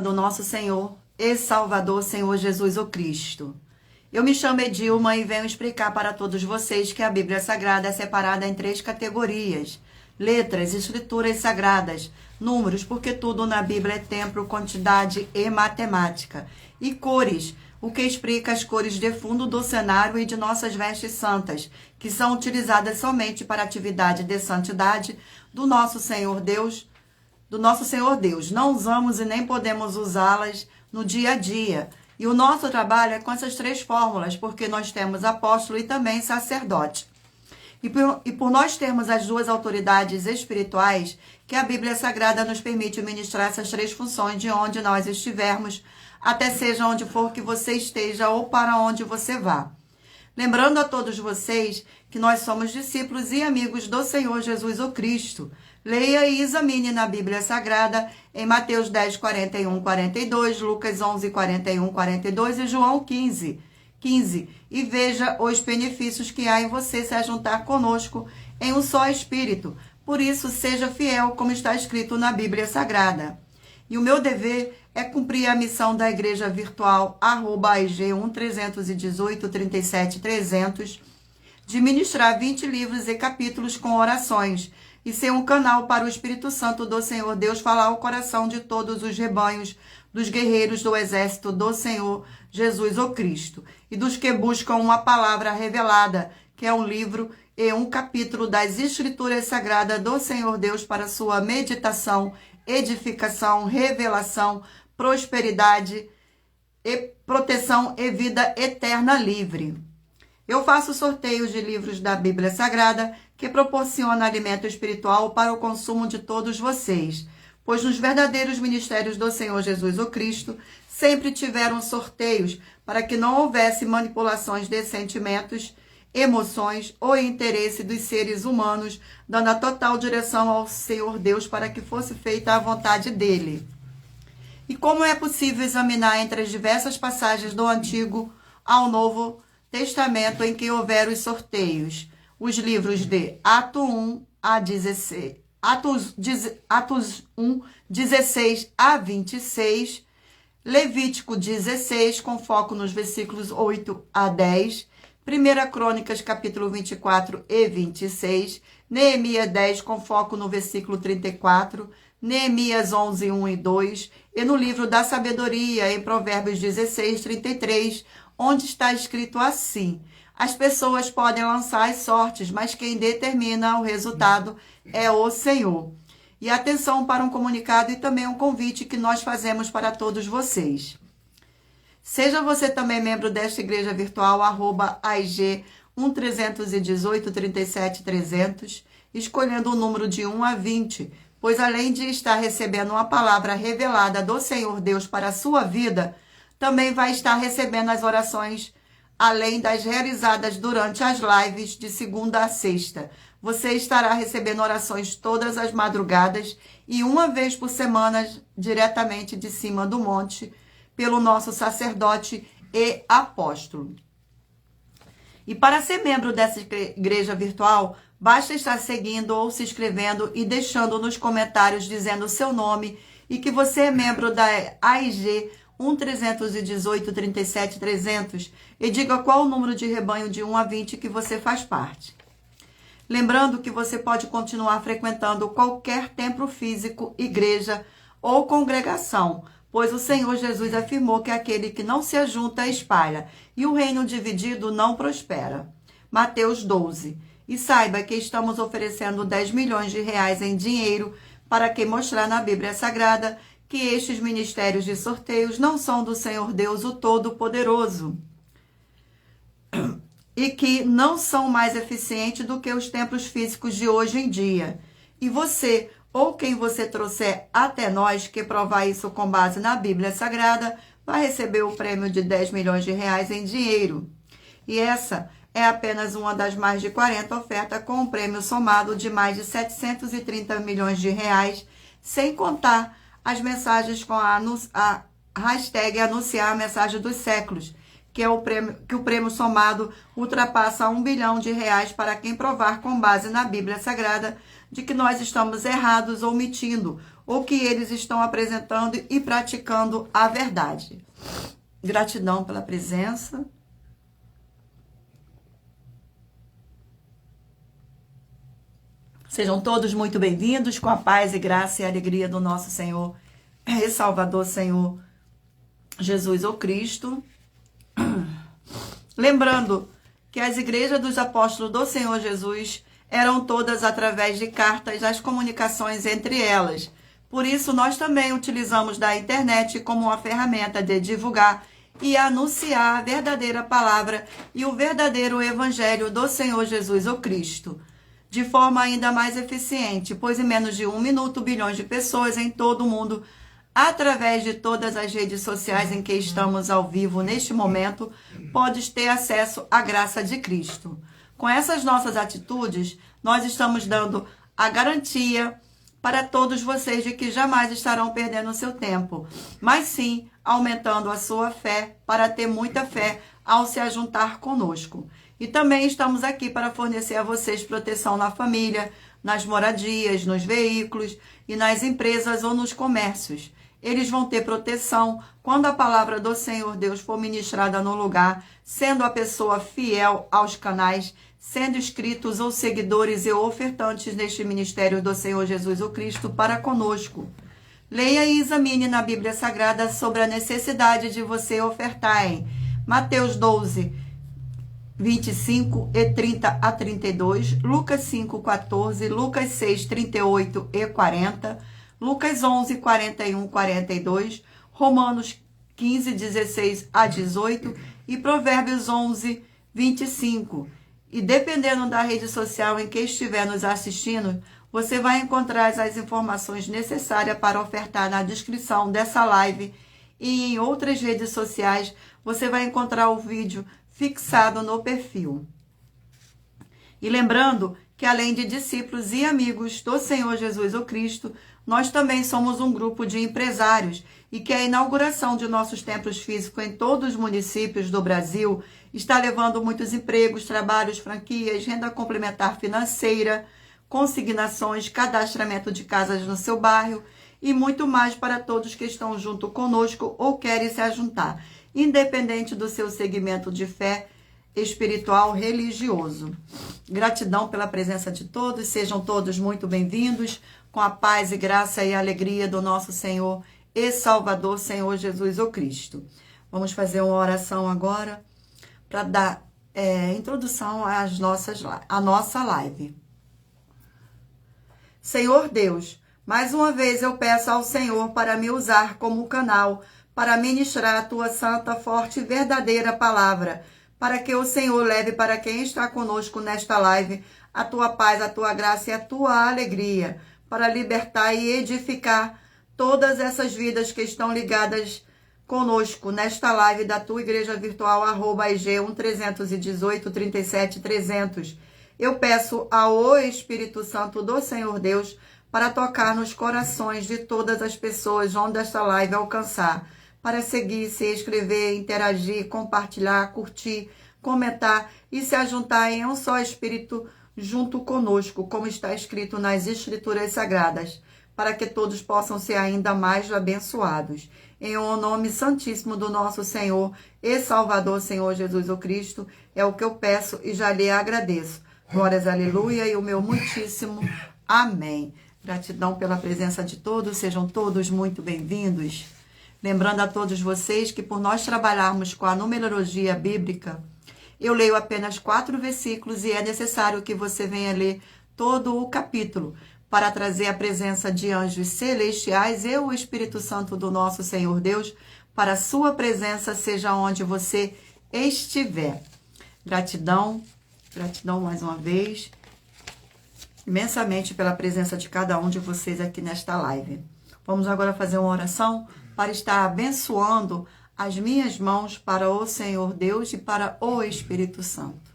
do nosso Senhor e Salvador, Senhor Jesus o Cristo. Eu me chamo Edilma e venho explicar para todos vocês que a Bíblia Sagrada é separada em 3 categorias: letras, escrituras sagradas, números, porque tudo na Bíblia é tempo, quantidade e matemática, e cores, o que explica as cores de fundo do cenário e de nossas vestes santas, que são utilizadas somente para a atividade de santidade do nosso Senhor Deus. Não usamos e nem podemos usá-las no dia a dia. E o nosso trabalho é com essas 3 fórmulas, porque nós temos apóstolo e também sacerdote. E por nós termos as 2 autoridades espirituais, que a Bíblia Sagrada nos permite ministrar essas 3 funções de onde nós estivermos, até seja onde for que você esteja ou para onde você vá. Lembrando a todos vocês que nós somos discípulos e amigos do Senhor Jesus o Cristo. Leia e examine na Bíblia Sagrada em Mateus 10, 41, 42, Lucas 11, 41, 42 e João 15, 15. E veja os benefícios que há em você se ajuntar conosco em um só Espírito. Por isso, seja fiel como está escrito na Bíblia Sagrada. E o meu dever é cumprir a missão da Igreja Virtual, @AIG13183730, de ministrar 20 livros e capítulos com orações, e ser um canal para o Espírito Santo do Senhor Deus falar ao coração de todos os rebanhos, dos guerreiros do exército do Senhor Jesus o Cristo, e dos que buscam uma palavra revelada, que é um livro e um capítulo das Escrituras Sagradas do Senhor Deus para sua meditação, edificação, revelação, prosperidade e proteção e vida eterna livre. Eu faço sorteios de livros da Bíblia Sagrada que proporciona alimento espiritual para o consumo de todos vocês, pois nos verdadeiros ministérios do Senhor Jesus o Cristo sempre tiveram sorteios para que não houvesse manipulações de sentimentos, emoções ou interesse dos seres humanos, dando a total direção ao Senhor Deus para que fosse feita a vontade dele. E como é possível examinar entre as diversas passagens do Antigo ao Novo Testamento em que houver os sorteios? Os livros de Atos 1 a 16, Atos 1, 16 a 26, Levítico 16, com foco nos versículos 8 a 10, 1 Crônicas, capítulo 24 e 26, Neemias 10, com foco no versículo 34, Neemias 11, 1 e 2, e no livro da sabedoria, em Provérbios 16, 33, onde está escrito assim: as pessoas podem lançar as sortes, mas quem determina o resultado é o Senhor. E atenção para um comunicado e também um convite que nós fazemos para todos vocês. Seja você também membro desta igreja virtual, @AIG 13183730, escolhendo o número de 1 a 20, pois além de estar recebendo uma palavra revelada do Senhor Deus para a sua vida, também vai estar recebendo as orações, além das realizadas durante as lives de segunda a sexta. Você estará recebendo orações todas as madrugadas e uma vez por semana, diretamente de cima do monte, pelo nosso sacerdote e apóstolo. E para ser membro dessa igreja virtual, basta estar seguindo ou se inscrevendo e deixando nos comentários dizendo o seu nome e que você é membro da AIG 13183730 e diga qual o número de rebanho de 1 a 20 que você faz parte. Lembrando que você pode continuar frequentando qualquer templo físico, igreja ou congregação, pois o Senhor Jesus afirmou que aquele que não se ajunta espalha, e o reino dividido não prospera. Mateus 12. E saiba que estamos oferecendo 10 milhões de reais em dinheiro para quem mostrar na Bíblia Sagrada que estes ministérios de sorteios não são do Senhor Deus, o Todo-Poderoso, e que não são mais eficientes do que os templos físicos de hoje em dia. E você, ou quem você trouxer até nós, que provar isso com base na Bíblia Sagrada, vai receber o prêmio de 10 milhões de reais em dinheiro. E essa é apenas uma das mais de 40 ofertas com um prêmio somado de mais de 730 milhões de reais, sem contar as mensagens com a hashtag anunciar a mensagem dos séculos, que o prêmio somado ultrapassa 1 bilhão de reais para quem provar com base na Bíblia Sagrada de que nós estamos errados ou mentindo, ou que eles estão apresentando e praticando a verdade. Gratidão pela presença. Sejam todos muito bem-vindos com a paz e graça e alegria do nosso Senhor e Salvador, Senhor Jesus ou Cristo. Lembrando que as igrejas dos apóstolos do Senhor Jesus eram todas através de cartas, as comunicações entre elas. Por isso, nós também utilizamos da internet como uma ferramenta de divulgar e anunciar a verdadeira palavra e o verdadeiro evangelho do Senhor Jesus ou Cristo, de forma ainda mais eficiente, pois em menos de 1 minuto, bilhões de pessoas em todo o mundo, através de todas as redes sociais em que estamos ao vivo neste momento, podes ter acesso à graça de Cristo. Com essas nossas atitudes, nós estamos dando a garantia para todos vocês de que jamais estarão perdendo o seu tempo, mas sim aumentando a sua fé para ter muita fé ao se ajuntar conosco. E também estamos aqui para fornecer a vocês proteção na família, nas moradias, nos veículos e nas empresas ou nos comércios. Eles vão ter proteção quando a palavra do Senhor Deus for ministrada no lugar, sendo a pessoa fiel aos canais, sendo inscritos ou seguidores e ofertantes neste ministério do Senhor Jesus o Cristo para conosco. Leia e examine na Bíblia Sagrada sobre a necessidade de você ofertar em Mateus 12, 25 e 30 a 32, Lucas 5, 14, Lucas 6, 38 e 40, Lucas 11, 41, 42, Romanos 15, 16 a 18 e Provérbios 11, 25. E dependendo da rede social em que estiver nos assistindo, você vai encontrar as informações necessárias para ofertar na descrição dessa live e em outras redes sociais você vai encontrar o vídeo fixado no perfil. E lembrando que além de discípulos e amigos do Senhor Jesus o Cristo, nós também somos um grupo de empresários e que a inauguração de nossos templos físicos em todos os municípios do Brasil está levando muitos empregos, trabalhos, franquias, renda complementar financeira, consignações, cadastramento de casas no seu bairro e muito mais para todos que estão junto conosco ou querem se ajuntar, independente do seu segmento de fé espiritual religioso. Gratidão pela presença de todos, sejam todos muito bem-vindos, com a paz e graça e alegria do nosso Senhor e Salvador, Senhor Jesus o Cristo. Vamos fazer uma oração agora para dar introdução à nossa live. Senhor Deus, mais uma vez eu peço ao Senhor para me usar como canal para ministrar a tua santa, forte e verdadeira palavra, para que o Senhor leve para quem está conosco nesta live a tua paz, a tua graça e a tua alegria, para libertar e edificar todas essas vidas que estão ligadas conosco nesta live da tua igreja virtual, @IG 1318 37 300. Eu peço ao Espírito Santo do Senhor Deus para tocar nos corações de todas as pessoas onde esta live alcançar, para seguir, se inscrever, interagir, compartilhar, curtir, comentar e se ajuntar em um só Espírito junto conosco, como está escrito nas Escrituras Sagradas, para que todos possam ser ainda mais abençoados. Em o nome santíssimo do nosso Senhor e Salvador, Senhor Jesus o Cristo, é o que eu peço e já lhe agradeço. Glórias, aleluia, e o meu muitíssimo amém. Gratidão pela presença de todos, sejam todos muito bem-vindos. Lembrando a todos vocês que por nós trabalharmos com a numerologia bíblica, eu leio apenas 4 versículos e é necessário que você venha ler todo o capítulo para trazer a presença de anjos celestiais e o Espírito Santo do nosso Senhor Deus para a sua presença, seja onde você estiver. Gratidão, gratidão mais uma vez, imensamente pela presença de cada um de vocês aqui nesta live. Vamos agora fazer uma oração para estar abençoando as minhas mãos para o Senhor Deus e para o Espírito Santo.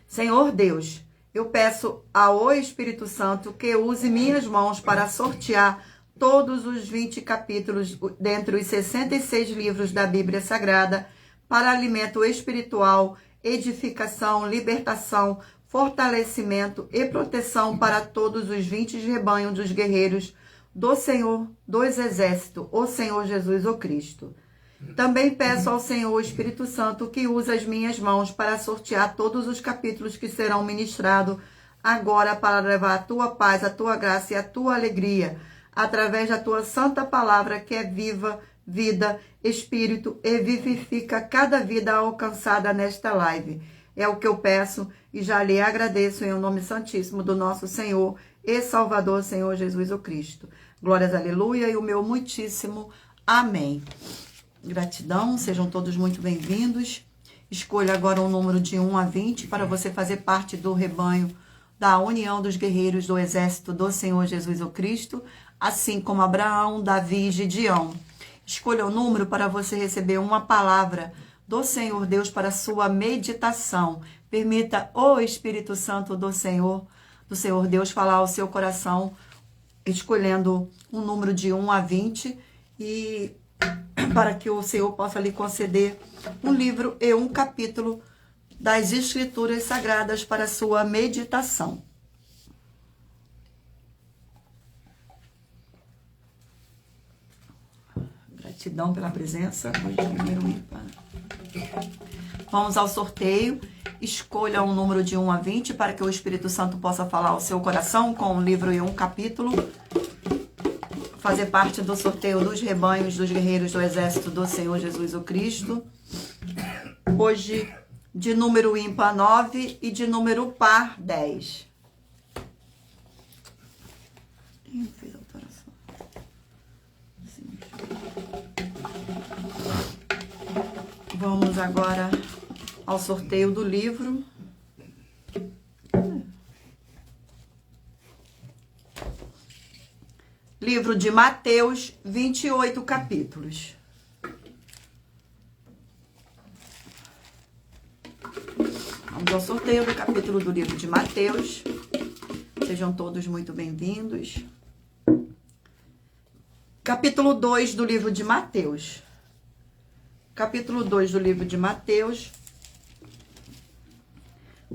Senhor Deus, eu peço ao Espírito Santo que use minhas mãos para sortear todos os 20 capítulos dentre os 66 livros da Bíblia Sagrada para alimento espiritual, edificação, libertação, fortalecimento e proteção para todos os 20 rebanhos dos guerreiros do Senhor dos Exércitos, o Senhor Jesus o Cristo. Também peço ao Senhor Espírito Santo que use as minhas mãos para sortear todos os capítulos que serão ministrados agora para levar a tua paz, a tua graça e a tua alegria, através da tua santa palavra que é viva, vida, espírito e vivifica cada vida alcançada nesta live. É o que eu peço e já lhe agradeço em nome santíssimo do nosso Senhor e Salvador, Senhor Jesus o Cristo. Glórias, aleluia, e o meu muitíssimo amém. Gratidão, sejam todos muito bem-vindos. Escolha agora um número de 1 a 20 para você fazer parte do rebanho da união dos guerreiros do exército do Senhor Jesus o Cristo, assim como Abraão, Davi e Gideão. Escolha o número para você receber uma palavra do Senhor Deus para sua meditação. Permita o Espírito Santo do Senhor Deus falar ao seu coração, escolhendo um número de 1 a 20 e para que o Senhor possa lhe conceder um livro e um capítulo das Escrituras Sagradas para sua meditação. Gratidão pela presença. Vamos ao sorteio. Escolha um número de 1 a 20 para que o Espírito Santo possa falar ao seu coração com um livro e um capítulo. Fazer parte do sorteio dos rebanhos dos guerreiros do exército do Senhor Jesus o Cristo. Hoje, de número ímpar 9 e de número par 10. Quem fez a alteração? Vamos agora ao sorteio do livro. Livro de Mateus, 28 capítulos. Vamos ao sorteio do capítulo do livro de Mateus. Sejam todos muito bem-vindos. Capítulo 2 do livro de Mateus. Capítulo 2 do livro de Mateus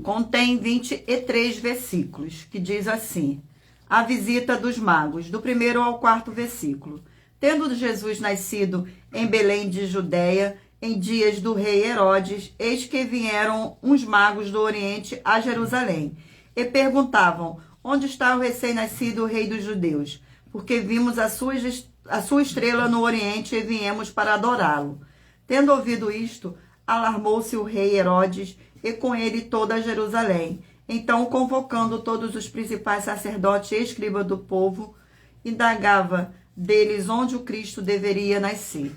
contém 23 versículos, que diz assim: a visita dos magos, do 1º ao 4º versículo. Tendo Jesus nascido em Belém de Judeia, em dias do rei Herodes, eis que vieram uns magos do Oriente a Jerusalém, e perguntavam: onde está o recém-nascido rei dos judeus? Porque vimos a sua estrela no Oriente e viemos para adorá-lo. Tendo ouvido isto, alarmou-se o rei Herodes e com ele toda Jerusalém. Então, convocando todos os principais sacerdotes e escribas do povo, indagava deles onde o Cristo deveria nascer.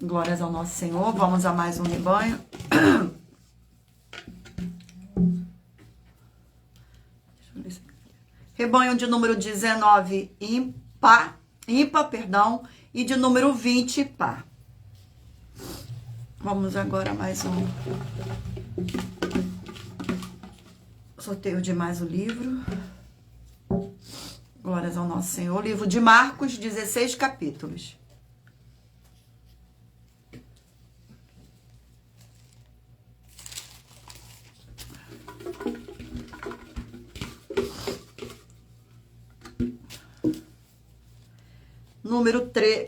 Glórias ao nosso Senhor. Vamos a mais um rebanho. Rebanho de número 19 ímpar, e de número 20 par. Vamos agora a mais um sorteio de mais um livro. Glórias ao nosso Senhor. Livro de Marcos, 16 capítulos.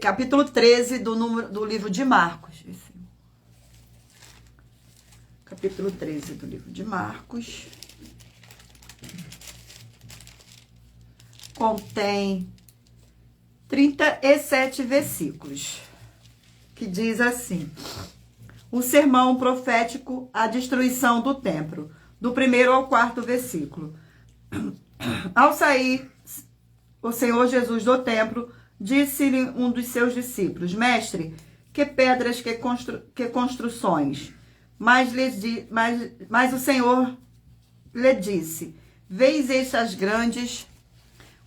Capítulo 13 do livro de Marcos. Capítulo 13 do livro de Marcos. Contém 37 versículos, que diz assim: o sermão profético, a destruição do templo, do 1º ao 4º versículo. Ao sair o Senhor Jesus do templo, disse-lhe um dos seus discípulos: mestre, que pedras, que construções? Mas o Senhor lhe disse: veis estas grandes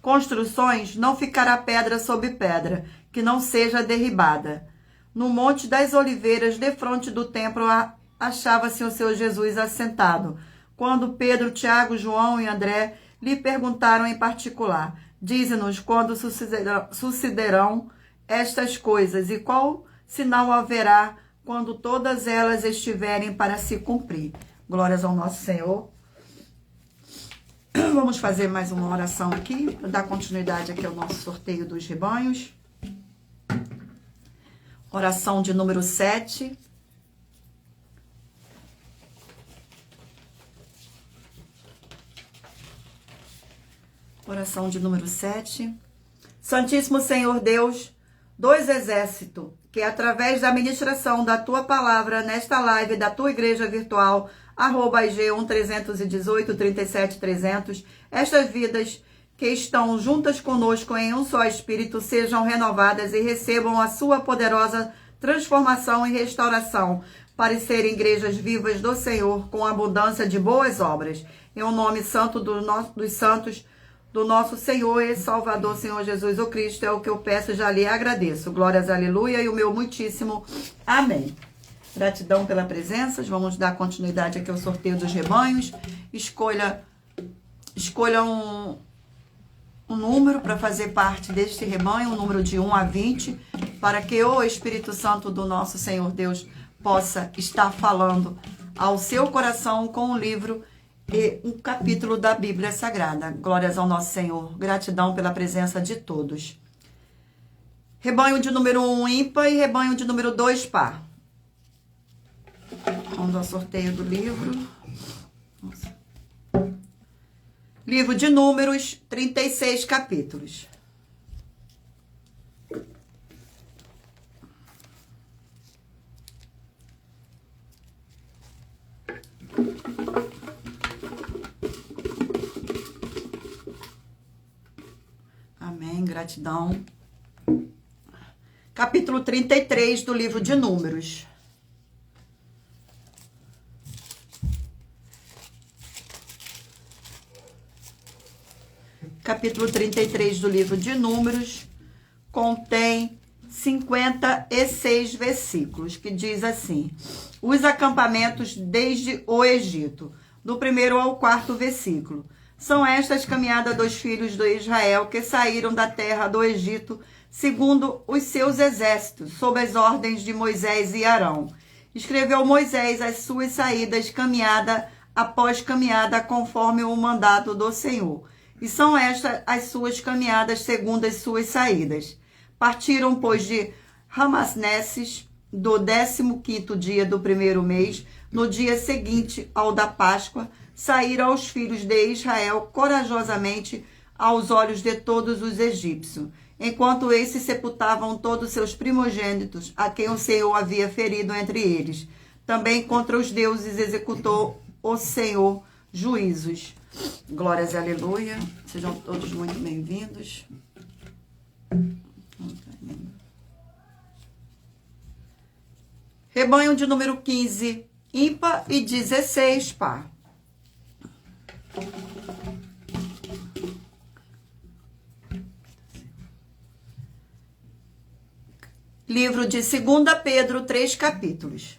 construções? Não ficará pedra sobre pedra, que não seja derribada. No Monte das Oliveiras, defronte do templo, achava-se o Senhor Jesus assentado. Quando Pedro, Tiago, João e André lhe perguntaram em particular: dize-nos quando sucederão estas coisas e qual sinal haverá quando todas elas estiverem para se cumprir. Glórias ao nosso Senhor. Vamos fazer mais uma oração aqui, para dar continuidade aqui ao nosso sorteio dos rebanhos. Oração de número 7. Oração de número 7. Santíssimo Senhor Deus, dos exércitos, que através da ministração da tua palavra nesta live da tua igreja virtual, @IG1-318-37-300, estas vidas que estão juntas conosco em um só espírito sejam renovadas e recebam a sua poderosa transformação e restauração, para serem igrejas vivas do Senhor, com abundância de boas obras. Em o nome santo dos santos, do nosso Senhor e Salvador, Senhor Jesus o Cristo, é o que eu peço e já lhe agradeço. Glórias, aleluia, e o meu muitíssimo amém. Gratidão pela presença. Vamos dar continuidade aqui ao sorteio dos rebanhos. Escolha um número para fazer parte deste rebanho, um número de 1 a 20, para que o Espírito Santo do nosso Senhor Deus possa estar falando ao seu coração com um livro e um capítulo da Bíblia Sagrada. Glórias ao nosso Senhor. Gratidão pela presença de todos. Rebanho de número 1 ímpar e rebanho de número 2 par. Vamos ao sorteio do livro. Nossa. Livro de Números, 36 capítulos. Amém, gratidão. Capítulo 33 do livro de Números. Capítulo 33 do livro de Números contém 56 versículos, que diz assim: os acampamentos desde o Egito, do 1º ao 4º versículo. São estas caminhadas dos filhos de Israel que saíram da terra do Egito, segundo os seus exércitos, sob as ordens de Moisés e Arão. Escreveu Moisés as suas saídas, caminhada após caminhada, conforme o mandato do Senhor. E são estas as suas caminhadas segundo as suas saídas. Partiram, pois, de Ramasneses, do 15º dia do 1º mês, no dia seguinte ao da Páscoa, saíram aos filhos de Israel corajosamente aos olhos de todos os egípcios, enquanto esses sepultavam todos seus primogênitos, a quem o Senhor havia ferido entre eles. Também contra os deuses executou o Senhor juízos. Glórias e aleluia. Sejam todos muito bem-vindos. Rebanho de número 15, ímpar, e 16, par. Livro de 2 Pedro, 3 capítulos.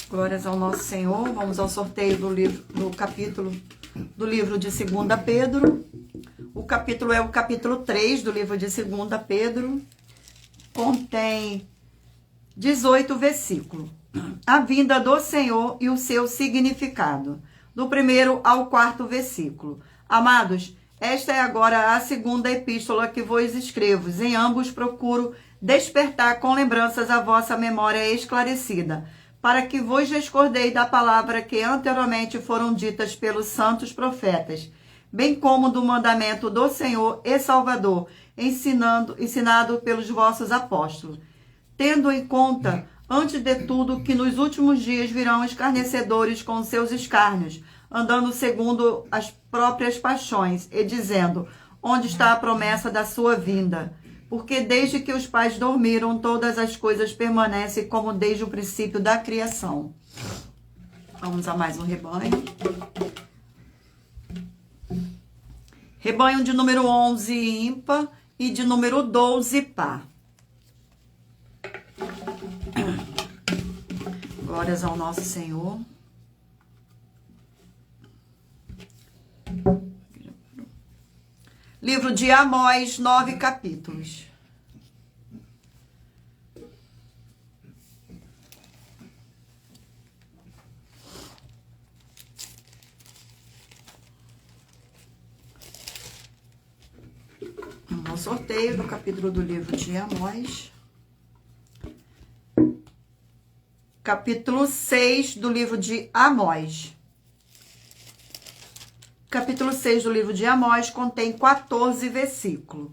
Glórias ao nosso Senhor. Vamos ao sorteio do livro, do capítulo do livro de 2 Pedro. O capítulo é o capítulo 3 do livro de 2 Pedro. Contém 18 versículos. A vinda do Senhor e o seu significado. Do 1º ao 4º versículo. Amados, esta é agora a segunda epístola que vos escrevo. Em ambos procuro despertar com lembranças a vossa memória esclarecida, para que vos recordei da palavra que anteriormente foram ditas pelos santos profetas, bem como do mandamento do Senhor e Salvador, ensinado pelos vossos apóstolos, tendo em conta, antes de tudo, que nos últimos dias virão escarnecedores com seus escárnios, andando segundo as próprias paixões, e dizendo: onde está a promessa da sua vinda? Porque desde que os pais dormiram, todas as coisas permanecem como desde o princípio da criação. Vamos a mais um rebanho. Rebanho de número 11, ímpar, e de número 12, par. Glórias ao nosso Senhor. Livro de Amós, 9 capítulos. Um sorteio do capítulo do livro de Amós. Capítulo 6 do livro de Amós. Capítulo 6 do livro de Amós contém 14 versículos.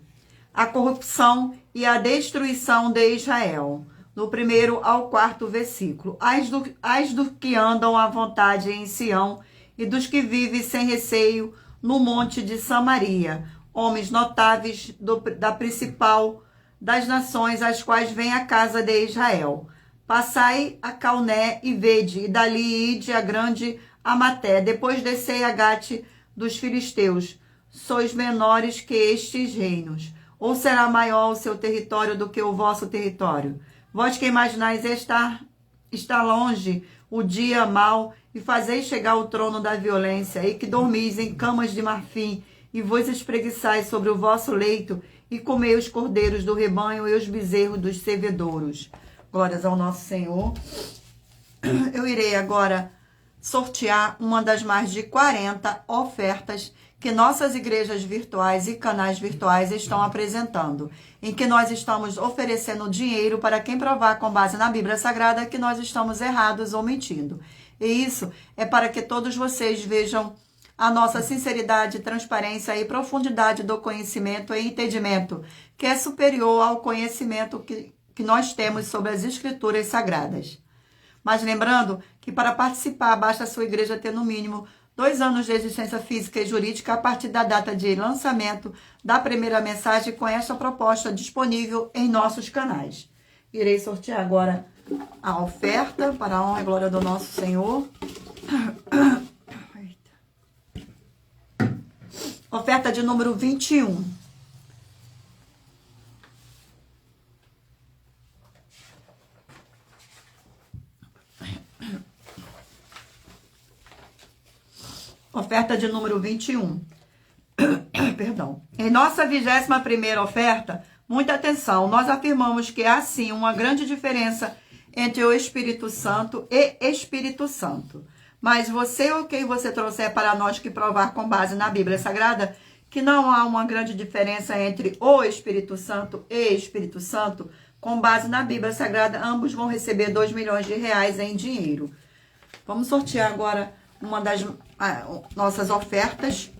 A corrupção e a destruição de Israel. Do 1º ao 4º versículo. As do que andam à vontade em Sião e dos que vivem sem receio no monte de Samaria. Homens notáveis da principal das nações, as quais vem a casa de Israel. Passai a Calné e vede, e dali ide a grande Amaté. Depois descei a Gate dos filisteus. Sois menores que estes reinos. Ou será maior o seu território do que o vosso território? Vós que imaginais está longe o dia mau, e fazeis chegar o trono da violência, e que dormis em camas de marfim, e vos espreguiçais sobre o vosso leito, e comei os cordeiros do rebanho e os bezerros dos servidouros. Glórias ao nosso Senhor. Eu irei agora sortear uma das mais de 40 ofertas que nossas igrejas virtuais e canais virtuais estão apresentando, em que nós estamos oferecendo dinheiro para quem provar com base na Bíblia Sagrada que nós estamos errados ou mentindo. E isso é para que todos vocês vejam a nossa sinceridade, transparência e profundidade do conhecimento e entendimento, que é superior ao conhecimento que nós temos sobre as Escrituras Sagradas. Mas lembrando que para participar, basta a sua igreja ter no mínimo 2 anos de existência física e jurídica a partir da data de lançamento da primeira mensagem com esta proposta disponível em nossos canais. Irei sortear agora a oferta para a honra e glória do nosso Senhor. Oferta de número 21. Oferta de número 21. Perdão. Em nossa 21ª oferta, muita atenção, nós afirmamos que há sim uma grande diferença entre o Espírito Santo e Espírito Santo. Mas você ou quem você trouxer para nós que provar com base na Bíblia Sagrada que não há uma grande diferença entre o Espírito Santo e Espírito Santo, com base na Bíblia Sagrada, ambos vão receber 2 milhões de reais em dinheiro. Vamos sortear agora uma das nossas ofertas.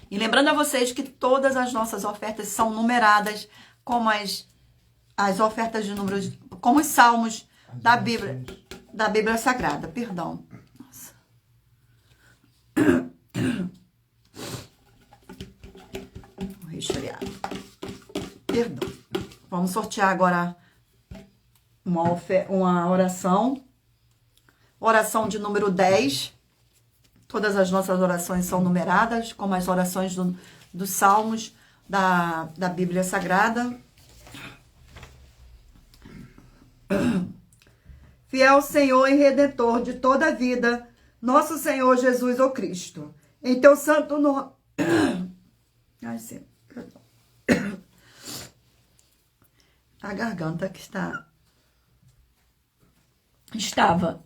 E lembrando a vocês que todas as nossas ofertas são numeradas como as ofertas de números, como os salmos da Bíblia Sagrada. Perdão. Nossa. Vou resfriar. Perdão. Vamos sortear agora uma oração. Oração de número 10. Todas as nossas orações são numeradas, como as orações dos salmos da Bíblia Sagrada. Fiel Senhor e Redentor de toda a vida, nosso Senhor Jesus o Cristo, em teu santo nome. Ai, sim, perdão. A garganta que estava.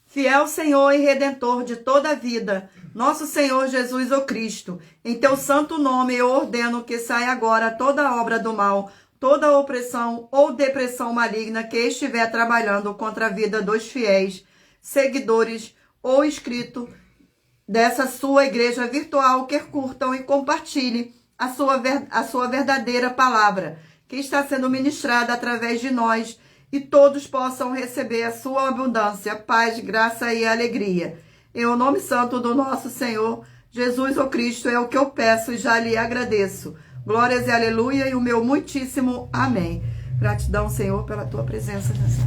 Fiel Senhor e Redentor de toda a vida, nosso Senhor Jesus o Cristo, em teu santo nome eu ordeno que saia agora toda obra do mal, toda opressão ou depressão maligna que estiver trabalhando contra a vida dos fiéis, seguidores ou inscritos dessa sua igreja virtual, que curtam e compartilhem a sua verdadeira palavra, que está sendo ministrada através de nós, e todos possam receber a sua abundância, paz, graça e alegria. Em o nome santo do nosso Senhor Jesus o Cristo é o que eu peço e já lhe agradeço. Glórias e aleluia e o meu muitíssimo amém. Gratidão, Senhor, pela tua presença nessa.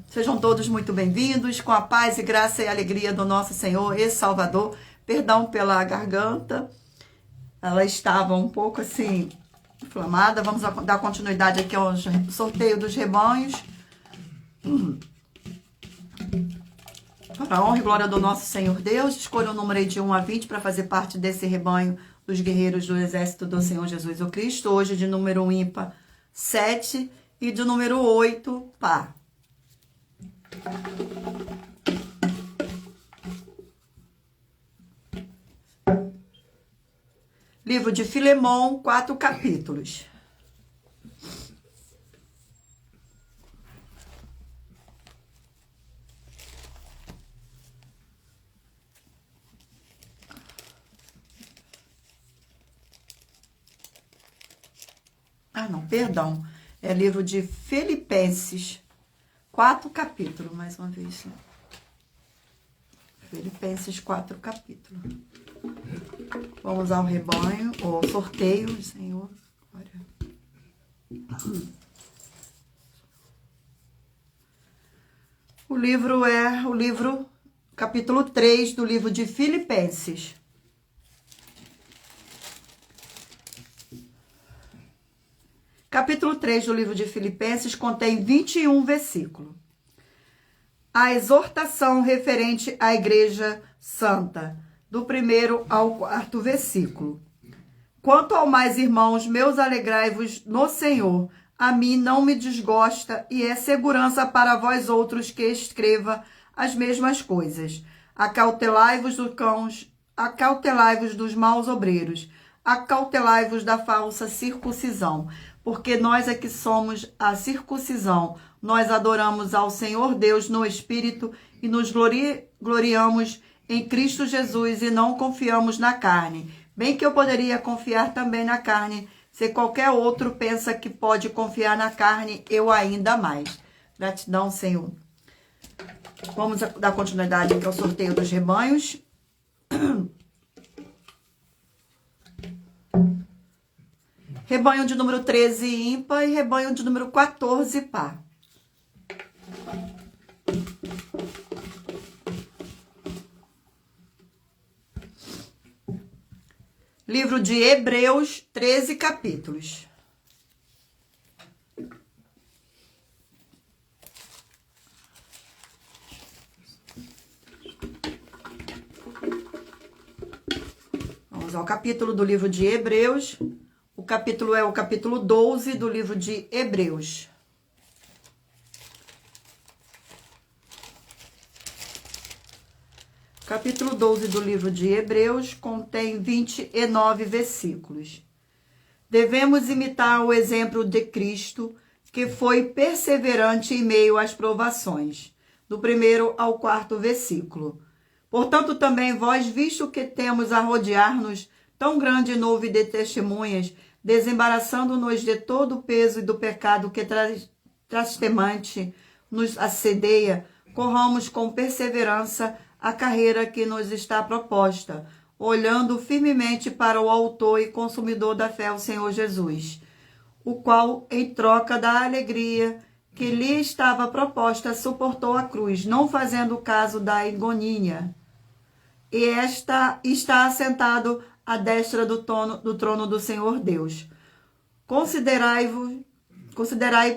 Sejam todos muito bem-vindos, com a paz e graça e alegria do nosso Senhor e Salvador. Perdão pela garganta, ela estava um pouco assim inflamada. Vamos dar continuidade aqui ao sorteio dos rebanhos. Para a honra e glória do nosso Senhor Deus, escolha o número aí de 1 a 20 para fazer parte desse rebanho dos guerreiros do exército do Senhor Jesus o Cristo. Hoje de número 1 ímpar, 7 e de número 8, par. Livro de Filemão, 4 capítulos. Ah, não, perdão. É livro de Filipenses, 4 capítulos, mais uma vez. Né? Filipenses, 4 capítulos. Vamos ao rebanho, ou sorteio, Senhor. O livro é capítulo 3 do livro de Filipenses. Capítulo 3 do livro de Filipenses contém 21 versículos. A exortação referente à Igreja Santa, do 1º ao 4º versículo. Quanto ao mais, irmãos, meus, alegrai-vos no Senhor. A mim não me desgosta e é segurança para vós outros que escreva as mesmas coisas. Acautelai-vos dos maus obreiros, acautelai-vos da falsa circuncisão, porque nós é que somos a circuncisão. Nós adoramos ao Senhor Deus no Espírito e nos gloriamos em Cristo Jesus e não confiamos na carne. Bem que eu poderia confiar também na carne. Se qualquer outro pensa que pode confiar na carne, eu ainda mais. Gratidão, Senhor. Vamos dar continuidade aqui ao sorteio dos rebanhos. Rebanho de número 13 ímpar e rebanho de número 14 par. Livro de Hebreus, 13 capítulos. Vamos ao capítulo do livro de Hebreus. O capítulo é o capítulo 12 do livro de Hebreus. Capítulo 12 do livro de Hebreus contém 29 versículos. Devemos imitar o exemplo de Cristo, que foi perseverante em meio às provações, do 1º ao 4º versículo. Portanto, também vós, visto que temos a rodear-nos tão grande nuvem de testemunhas, desembaraçando-nos de todo o peso e do pecado que trastemante nos assedeia, corramos com perseverança a carreira que nos está proposta, olhando firmemente para o autor e consumidor da fé, o Senhor Jesus, o qual, em troca da alegria que lhe estava proposta, suportou a cruz, não fazendo caso da ignomínia, e está assentado à destra do trono do Senhor Deus. Considerai,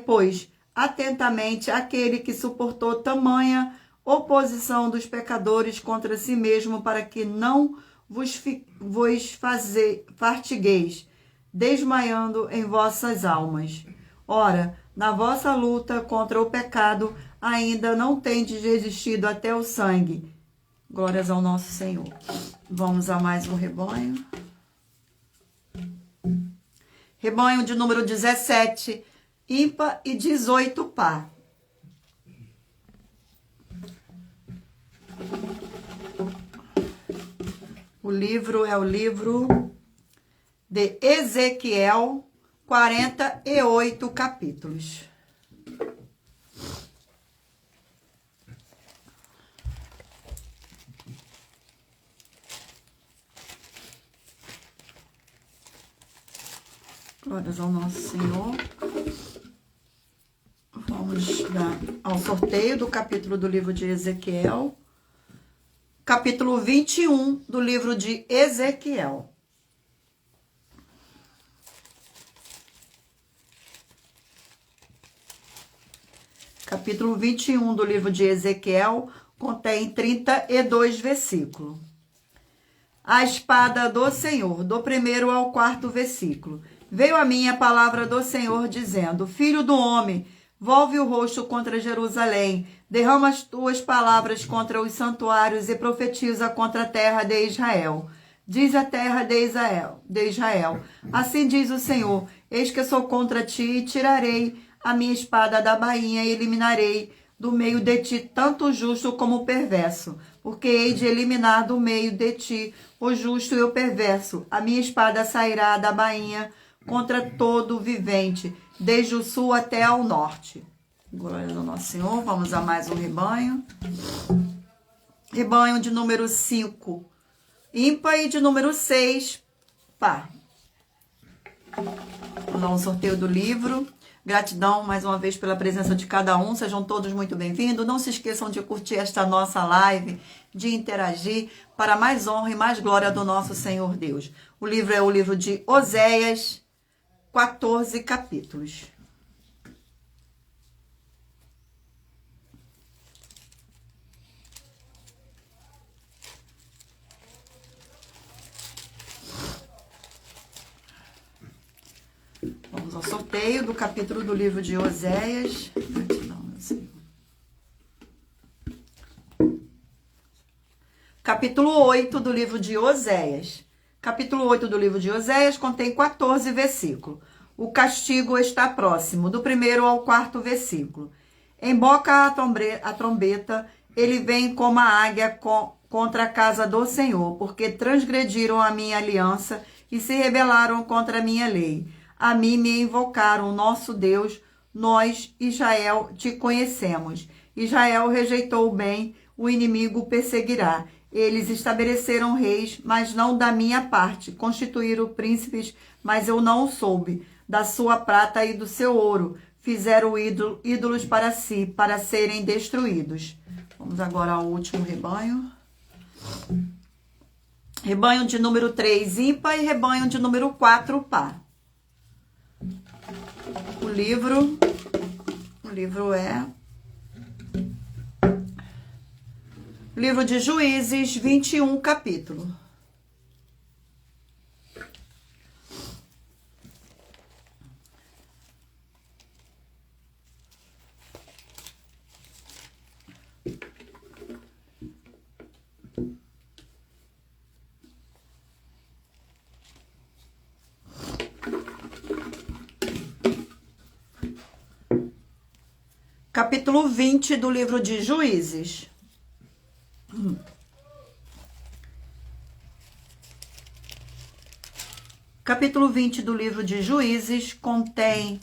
pois, atentamente aquele que suportou tamanha oposição dos pecadores contra si mesmo, para que não vos fatigueis, desmaiando em vossas almas. Ora, na vossa luta contra o pecado, ainda não tendes resistido até o sangue. Glórias ao nosso Senhor. Vamos a mais um rebanho. Rebanho de número 17, ímpar e 18 par. O livro é o livro de Ezequiel, 48 capítulos. Glórias ao nosso Senhor. Vamos ao sorteio do capítulo do livro de Ezequiel. Capítulo 21 do livro de Ezequiel. Capítulo 21 do livro de Ezequiel contém 32 versículos. A espada do Senhor, do 1º ao 4º versículo. Veio a mim a palavra do Senhor, dizendo: Filho do homem, volve o rosto contra Jerusalém, derrama as tuas palavras contra os santuários e profetiza contra a terra de Israel. Diz a terra de Israel, assim diz o Senhor: eis que sou contra ti e tirarei a minha espada da bainha e eliminarei do meio de ti tanto o justo como o perverso, porque hei de eliminar do meio de ti o justo e o perverso. A minha espada sairá da bainha contra todo o vivente, desde o sul até ao norte. Glória ao nosso Senhor. Vamos a mais um rebanho. Rebanho de número 5, ímpar, e de número 6, par. Vamos dar um sorteio do livro. Gratidão mais uma vez pela presença de cada um. Sejam todos muito bem-vindos. Não se esqueçam de curtir esta nossa live, de interagir, para mais honra e mais glória do nosso Senhor Deus. O livro é o livro de Oséias, 14 capítulos. Vamos ao sorteio do capítulo do livro de Oséias. Capítulo 8 do livro de Oséias. Capítulo 8 do livro de Oséias contém 14 versículos. O castigo está próximo, do 1º ao 4º versículo. Emboca a trombeta, ele vem como a águia contra a casa do Senhor, porque transgrediram a minha aliança e se rebelaram contra a minha lei. A mim me invocaram, nosso Deus, nós, Israel, te conhecemos. Israel rejeitou o bem, o inimigo perseguirá. Eles estabeleceram reis, mas não da minha parte. Constituíram príncipes, mas eu não soube. Da sua prata e do seu ouro. Fizeram ídolos para si, para serem destruídos. Vamos agora ao último rebanho. Rebanho de número 3, ímpar, e rebanho de número 4, par. O livro é Livro de Juízes, 21 capítulo. Capítulo 20 do livro de Juízes. Capítulo 20 do livro de Juízes contém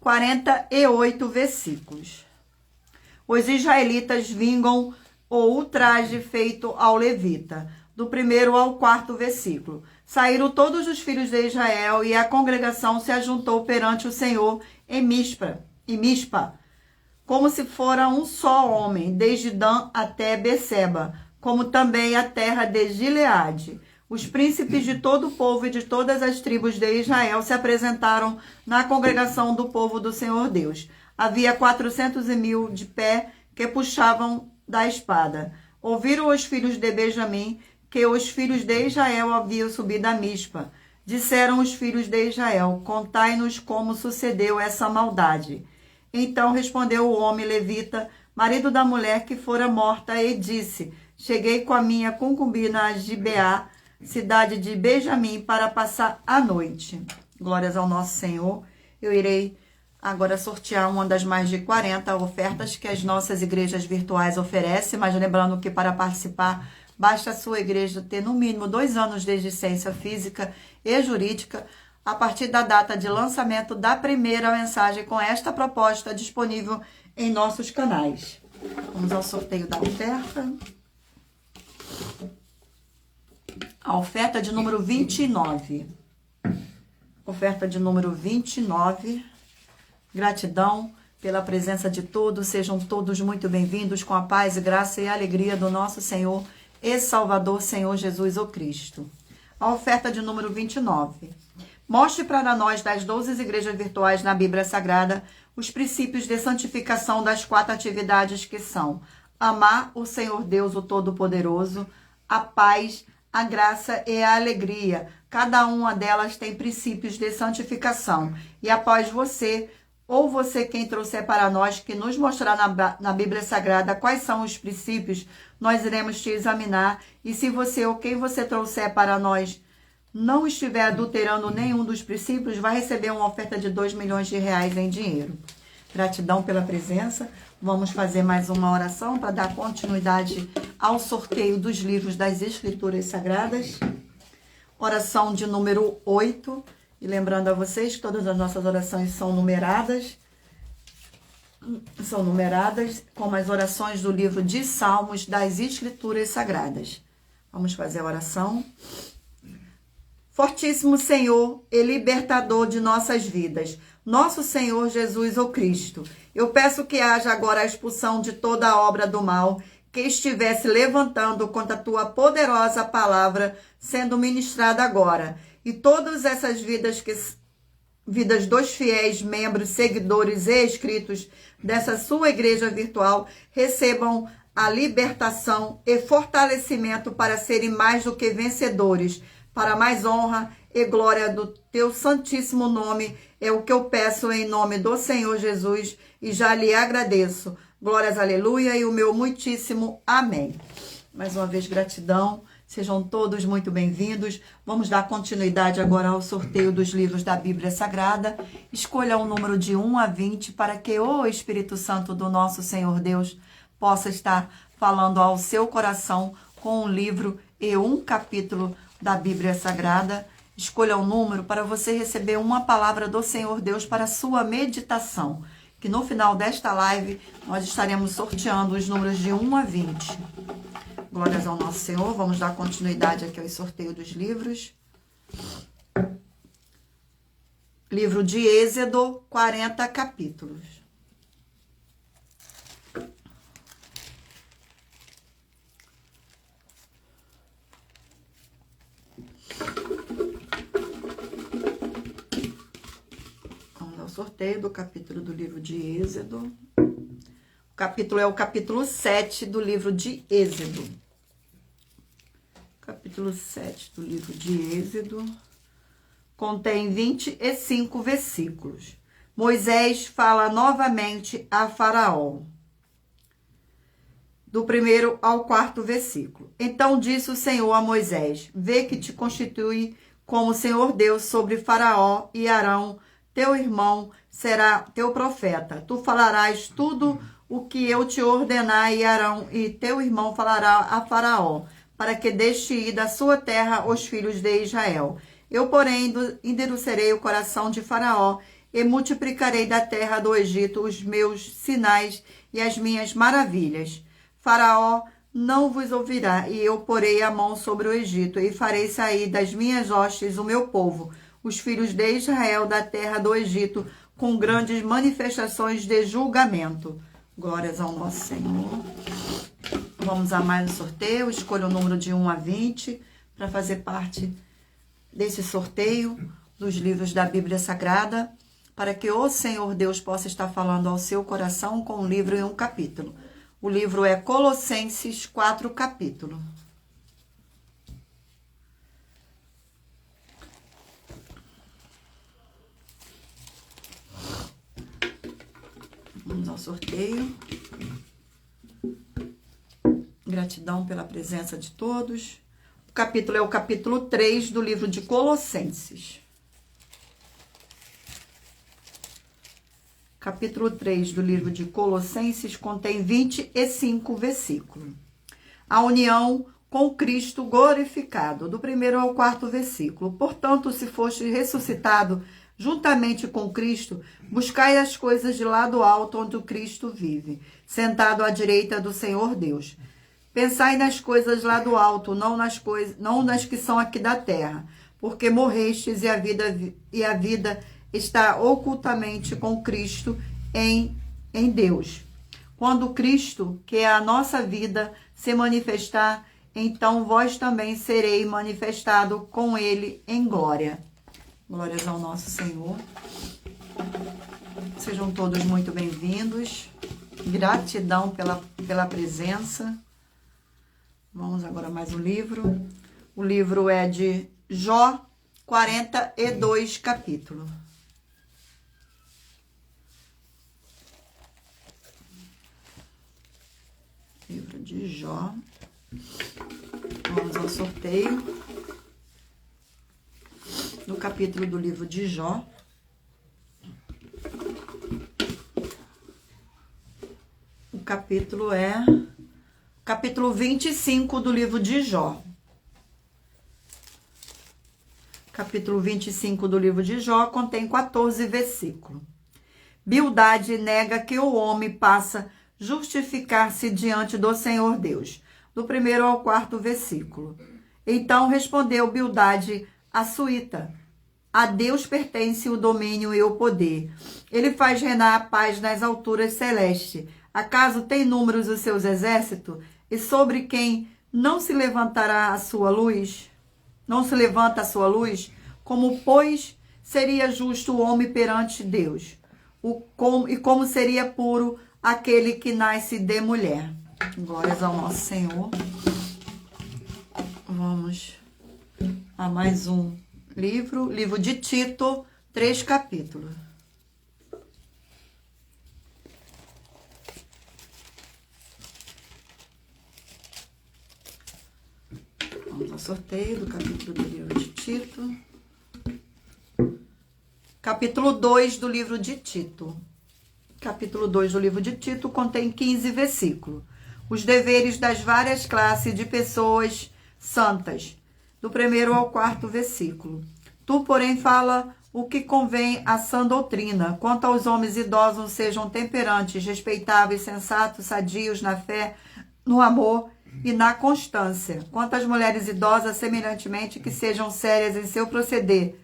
48 versículos. Os israelitas vingam o ultraje feito ao levita, do 1º ao 4º versículo. Saíram todos os filhos de Israel e a congregação se ajuntou perante o Senhor em Mispa, como se fora um só homem, desde Dan até Beceba, como também a terra de Gileade. Os príncipes de todo o povo e de todas as tribos de Israel se apresentaram na congregação do povo do Senhor Deus. Havia 400.000 de pé que puxavam da espada. Ouviram os filhos de Benjamim que os filhos de Israel haviam subido a Mispa. Disseram os filhos de Israel: contai-nos como sucedeu essa maldade. Então respondeu o homem levita, marido da mulher que fora morta, e disse: cheguei com a minha concubina a Gibeá, cidade de Benjamim, para passar a noite. Glórias ao nosso Senhor. Eu irei agora sortear uma das mais de 40 ofertas que as nossas igrejas virtuais oferecem, mas lembrando que para participar, basta a sua igreja ter no mínimo 2 anos de existência física e jurídica, a partir da data de lançamento da primeira mensagem com esta proposta disponível em nossos canais. Vamos ao sorteio da oferta. A oferta de número 29. Oferta de número 29. Gratidão pela presença de todos. Sejam todos muito bem-vindos com a paz, graça e alegria do nosso Senhor e Salvador, Senhor Jesus o Cristo. A oferta de número 29. Mostre para nós, das 12 igrejas virtuais na Bíblia Sagrada, os princípios de santificação das 4 atividades que são: amar o Senhor Deus, o Todo-Poderoso, a paz, a graça e a alegria. Cada uma delas tem princípios de santificação. E após você, ou você quem trouxer para nós, que nos mostrar na Bíblia Sagrada quais são os princípios, nós iremos te examinar. E se você ou quem você trouxer para nós não estiver adulterando nenhum dos princípios, vai receber uma oferta de 2 milhões de reais em dinheiro. Gratidão pela presença. Vamos fazer mais uma oração para dar continuidade ao sorteio dos livros das Escrituras Sagradas. Oração de número 8. E lembrando a vocês que todas as nossas orações são numeradas. São numeradas como as orações do livro de Salmos das Escrituras Sagradas. Vamos fazer a oração. Fortíssimo Senhor e libertador de nossas vidas, nosso Senhor Jesus ou Cristo, eu peço que haja agora a expulsão de toda a obra do mal que estivesse levantando contra a tua poderosa palavra sendo ministrada agora. E todas essas vidas dos fiéis, membros, seguidores e inscritos dessa sua igreja virtual recebam a libertação e fortalecimento para serem mais do que vencedores, para mais honra e glória do teu santíssimo nome, é o que eu peço em nome do Senhor Jesus e já lhe agradeço. Glórias, aleluia, e o meu muitíssimo amém. Mais uma vez, gratidão. Sejam todos muito bem-vindos. Vamos dar continuidade agora ao sorteio dos livros da Bíblia Sagrada. Escolha um número de 1 a 20 para que o Espírito Santo do nosso Senhor Deus possa estar falando ao seu coração com um livro e um capítulo da Bíblia Sagrada. Escolha um número para você receber uma palavra do Senhor Deus para a sua meditação. Que no final desta live nós estaremos sorteando os números de 1 a 20. Glórias ao nosso Senhor. Vamos dar continuidade aqui ao sorteio dos livros. Livro de Êxodo, 40 capítulos. Vamos ao sorteio do capítulo do livro de Êxodo. O capítulo é o capítulo 7 do livro de Êxodo. Capítulo 7 do livro de Êxodo contém 25 versículos. Moisés fala novamente a Faraó. Do 1º ao 4º versículo. Então disse o Senhor a Moisés: vê que te constitui como Senhor Deus sobre Faraó, e Arão, teu irmão, será teu profeta. Tu falarás tudo o que eu te ordenar, e Arão e teu irmão falará a Faraó, para que deixe ir da sua terra os filhos de Israel. Eu, porém, endurecerei o coração de Faraó, e multiplicarei da terra do Egito os meus sinais e as minhas maravilhas. Faraó não vos ouvirá, e eu porei a mão sobre o Egito, e farei sair das minhas hostes o meu povo, os filhos de Israel, da terra do Egito, com grandes manifestações de julgamento. Glórias ao nosso Senhor. Vamos a mais um sorteio. Escolha o número de 1 a 20 para fazer parte desse sorteio dos livros da Bíblia Sagrada, para que o Senhor Deus possa estar falando ao seu coração com um livro e um capítulo. O livro é Colossenses, 4 capítulos. Vamos ao sorteio. Gratidão pela presença de todos. O capítulo é o capítulo 3 do livro de Colossenses. Capítulo 3 do livro de Colossenses contém 25 versículos. A união com Cristo glorificado, do 1º ao 4º versículo. Portanto, se foste ressuscitado juntamente com Cristo, buscai as coisas de lá do alto, onde o Cristo vive, sentado à direita do Senhor Deus. Pensai nas coisas lá do alto, não nas que são aqui da terra, porque morrestes e a vida está ocultamente com Cristo em Deus. Quando Cristo, que é a nossa vida, se manifestar, então vós também sereis manifestado com ele em glória. Glórias ao nosso Senhor. Sejam todos muito bem-vindos. Gratidão pela presença. Vamos agora a mais um livro. O livro é de Jó, 42 capítulos. Livro de Jó. Vamos ao sorteio do capítulo do livro de Jó. O capítulo é capítulo 25 do livro de Jó. Capítulo 25 do livro de Jó contém 14 versículos. Bildade nega que o homem passa justificar-se diante do Senhor Deus. Do 1º ao 4º versículo. Então respondeu Bildade a Suíta: a Deus pertence o domínio e o poder. Ele faz reinar a paz nas alturas celestes. Acaso tem números os seus exércitos? E sobre quem não se levantará a sua luz? Não se levanta a sua luz? Como, pois, seria justo o homem perante Deus? E como seria puro aquele que nasce de mulher? Glórias ao nosso Senhor. Vamos a mais um livro. Livro de Tito, 3 capítulos. Vamos ao sorteio do capítulo do livro de Tito. Capítulo 2 do livro de Tito. Capítulo 2 do livro de Tito contém 15 versículos. Os deveres das várias classes de pessoas santas. Do 1º ao 4º versículo. Tu, porém, fala o que convém à sã doutrina. Quanto aos homens idosos, sejam temperantes, respeitáveis, sensatos, sadios na fé, no amor e na constância. Quanto às mulheres idosas, semelhantemente, que sejam sérias em seu proceder,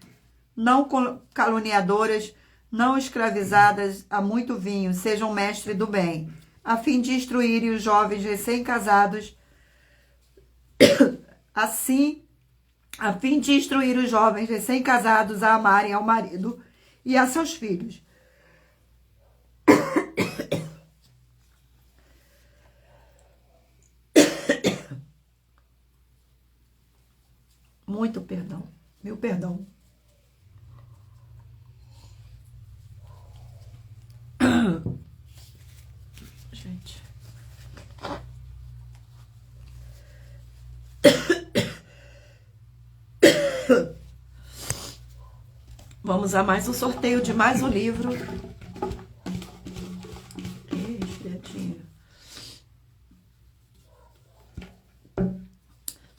não caluniadoras, não escravizadas a muito vinho, sejam mestres do bem, a fim de instruírem os jovens recém-casados, a fim de instruir os jovens recém-casados a amarem ao marido e a seus filhos. Muito perdão, meu perdão. Gente. Vamos a mais um sorteio de mais um livro.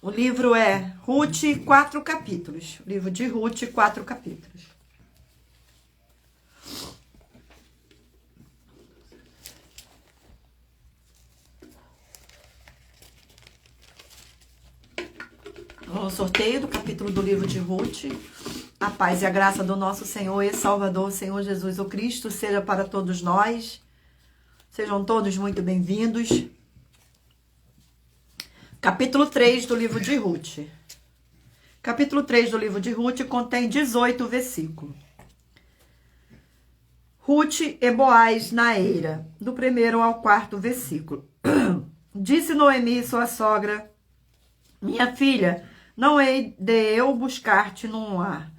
O livro é Ruth, 4 capítulos. O livro de Ruth, 4 capítulos. O sorteio do capítulo do livro de Ruth. A paz e a graça do nosso Senhor e Salvador, Senhor Jesus o Cristo, seja para todos nós. Sejam todos muito bem-vindos. Capítulo 3 do livro de Ruth. Capítulo 3 do livro de Ruth contém 18 versículos. Ruth e Boaz na eira, do 1º ao 4º versículo. Disse Noemi, sua sogra: minha filha, não hei de eu buscar-te num lar,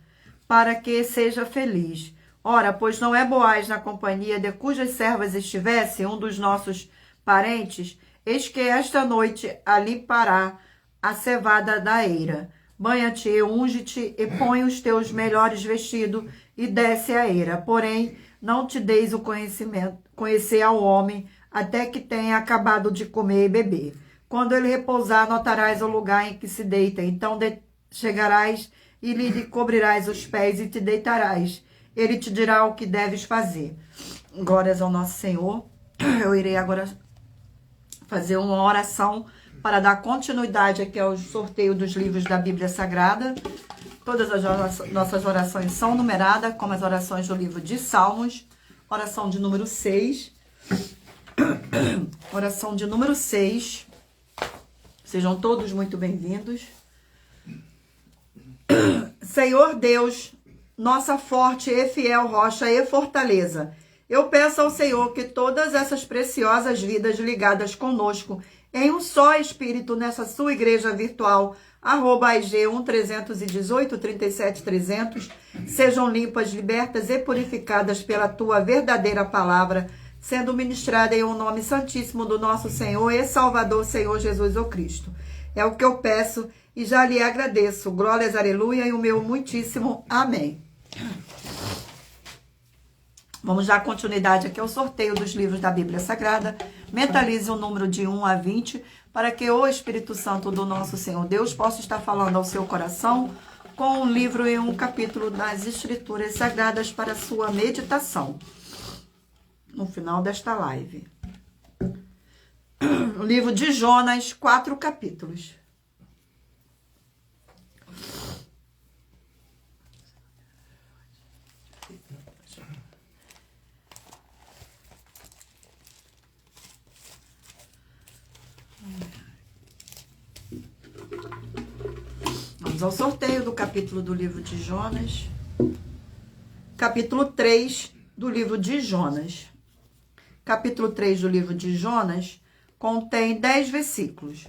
para que seja feliz. Ora, pois não é Boaz na companhia de cujas servas estivesse um dos nossos parentes? Eis que esta noite ali pará a cevada da eira. Banha-te e unge-te e põe os teus melhores vestidos e desce a eira. Porém, não te deis o conhecer ao homem até que tenha acabado de comer e beber. Quando ele repousar, notarás o lugar em que se deita. Então chegarás e lhe cobrirás os pés e te deitarás. Ele te dirá o que deves fazer. Glórias ao nosso Senhor. Eu irei agora fazer uma oração para dar continuidade aqui ao sorteio dos livros da Bíblia Sagrada. Todas as nossas orações são numeradas, como as orações do livro de Salmos. Oração de número 6. Oração de número 6. Sejam todos muito bem-vindos. Senhor Deus, nossa forte e fiel rocha e fortaleza. Eu peço ao Senhor que todas essas preciosas vidas ligadas conosco em um só espírito nessa sua igreja virtual, @IG 1318 37 300, sejam limpas, libertas e purificadas pela tua verdadeira palavra, sendo ministrada em um nome santíssimo do nosso Senhor e Salvador, Senhor Jesus o Cristo. É o que eu peço e já lhe agradeço. Glórias, aleluia, e o meu muitíssimo amém. Vamos dar continuidade aqui ao sorteio dos livros da Bíblia Sagrada. Mentalize o número de 1 a 20, para que o Espírito Santo do nosso Senhor Deus possa estar falando ao seu coração com um livro e um capítulo das Escrituras Sagradas para sua meditação no final desta live. O livro de Jonas, 4 capítulos. Vamos ao sorteio do capítulo do livro de Jonas. Capítulo 3 do livro de Jonas. Capítulo 3 do livro de Jonas contém 10 versículos.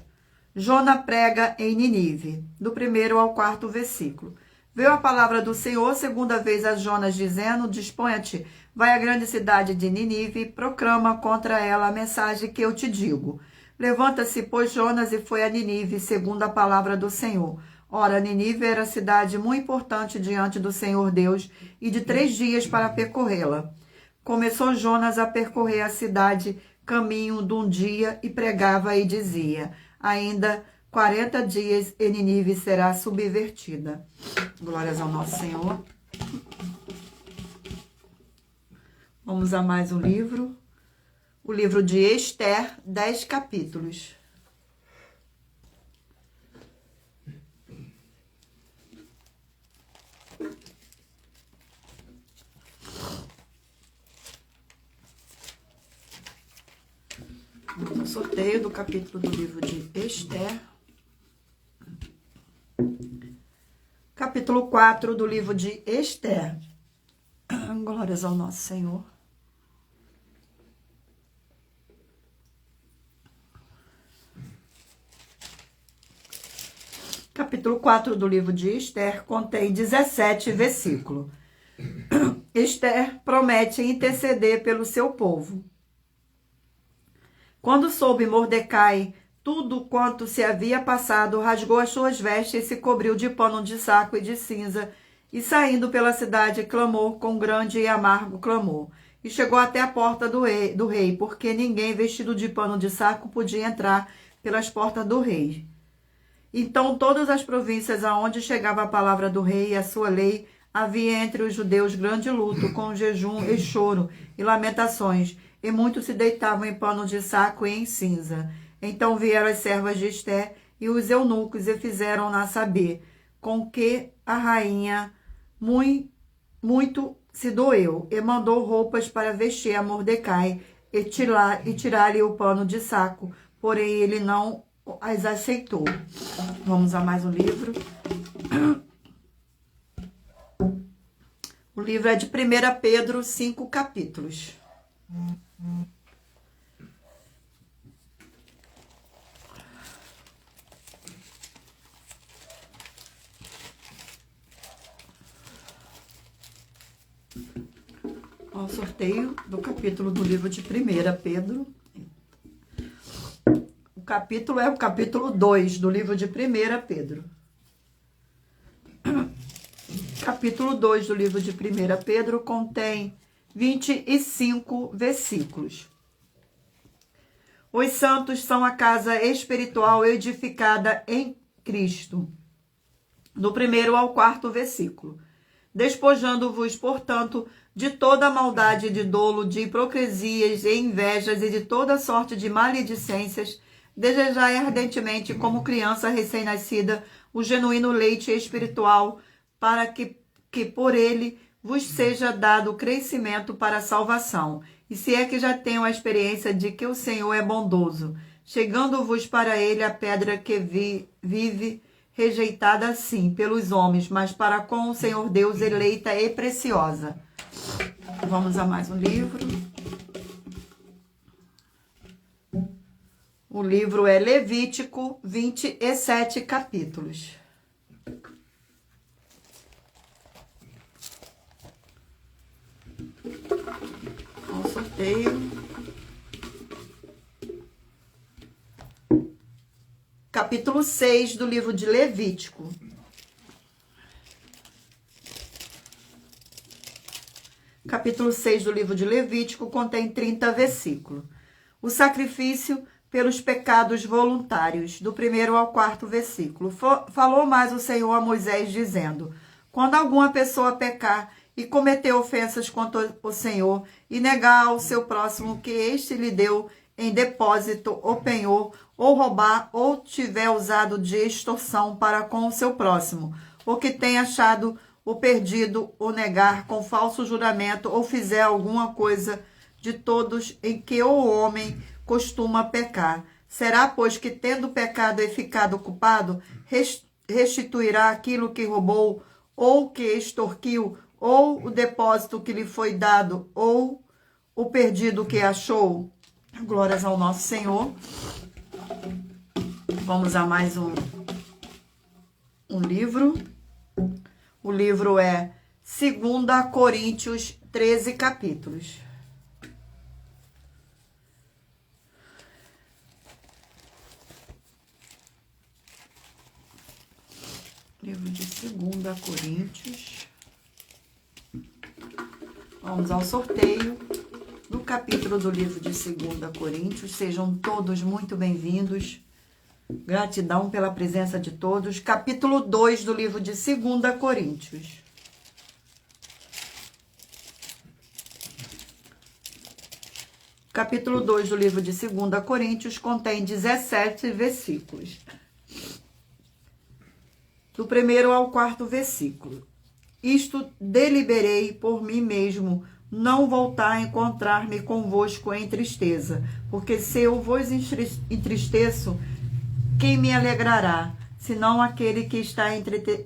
Jonas prega em Ninive, do 1º ao 4º versículo. Veio a palavra do Senhor segunda vez a Jonas, dizendo: Disponha-te, vai à grande cidade de Ninive e proclama contra ela a mensagem que eu te digo. Levanta-se, pois, Jonas, e foi a Ninive, segundo a palavra do Senhor. Ora, Ninive era cidade muito importante diante do Senhor Deus, e de 3 dias para percorrê-la. Começou Jonas a percorrer a cidade, caminho de um dia, e pregava e dizia: ainda 40 dias e Ninive será subvertida. Glórias ao nosso Senhor. Vamos a mais um livro. O livro de Esther, 10 capítulos. Vamos ao sorteio do capítulo do livro de Esther. Capítulo 4 do livro de Esther. Glórias ao nosso Senhor. Capítulo 4 do livro de Esther contém 17 versículos. Esther promete interceder pelo seu povo. Quando soube Mordecai tudo quanto se havia passado, rasgou as suas vestes e se cobriu de pano de saco e de cinza, e saindo pela cidade, clamou com grande e amargo clamor. E chegou até a porta do rei, porque ninguém vestido de pano de saco podia entrar pelas portas do rei. Então todas as províncias aonde chegava a palavra do rei e a sua lei, havia entre os judeus grande luto, com jejum e choro e lamentações, e muitos se deitavam em pano de saco e em cinza. Então vieram as servas de Esther e os eunucos e fizeram-na saber, com que a rainha muito se doeu, e mandou roupas para vestir a Mordecai e tirar-lhe o pano de saco, porém ele não as aceitou. Vamos a mais um livro. O livro é de 1 Pedro, 5 capítulos. Ao sorteio do capítulo do livro de 1 Pedro. O capítulo é o capítulo 2 do livro de 1 Pedro. Capítulo 2 do livro de 1 Pedro contém 25 versículos. Os santos são a casa espiritual edificada em Cristo. Do 1º ao 4º versículo. Despojando-vos, portanto, de toda maldade, de dolo, de hipocrisias e invejas e de toda sorte de maledicências, desejai ardentemente, como criança recém-nascida, o genuíno leite espiritual, para que por ele vos seja dado crescimento para a salvação. E se é que já tenho a experiência de que o Senhor é bondoso, chegando-vos para ele a pedra que vive rejeitada sim pelos homens, mas para com o Senhor Deus eleita e preciosa. Vamos a mais um livro. O livro é Levítico, 27 capítulos. Um sorteio. Capítulo 6 do livro de Levítico. Capítulo 6 do livro de Levítico contém 30 versículos. O sacrifício pelos pecados voluntários, do 1º ao 4º versículo. Falou mais o Senhor a Moisés, dizendo: quando alguma pessoa pecar e cometer ofensas contra o Senhor, e negar ao seu próximo que este lhe deu em depósito ou penhor, ou roubar, ou tiver usado de extorsão para com o seu próximo, ou que tenha achado o perdido, ou negar com falso juramento, ou fizer alguma coisa de todos em que o homem costuma pecar. Será, pois, que tendo pecado e ficado culpado, restituirá aquilo que roubou, ou que extorquiu, ou o depósito que lhe foi dado, ou o perdido que achou? Glórias ao nosso Senhor. Vamos a mais um livro. O livro é 2 Coríntios, 13 capítulos. Livro de 2 Coríntios. Vamos ao sorteio do capítulo do livro de 2 Coríntios. Sejam todos muito bem-vindos. Gratidão pela presença de todos. Capítulo 2 do livro de 2 Coríntios. Capítulo 2 do livro de 2 Coríntios contém 17 versículos. Do 1º ao 4º versículo. Isto deliberei por mim mesmo, não voltar a encontrar-me convosco em tristeza, porque se eu vos entristeço, quem me alegrará, senão aquele que está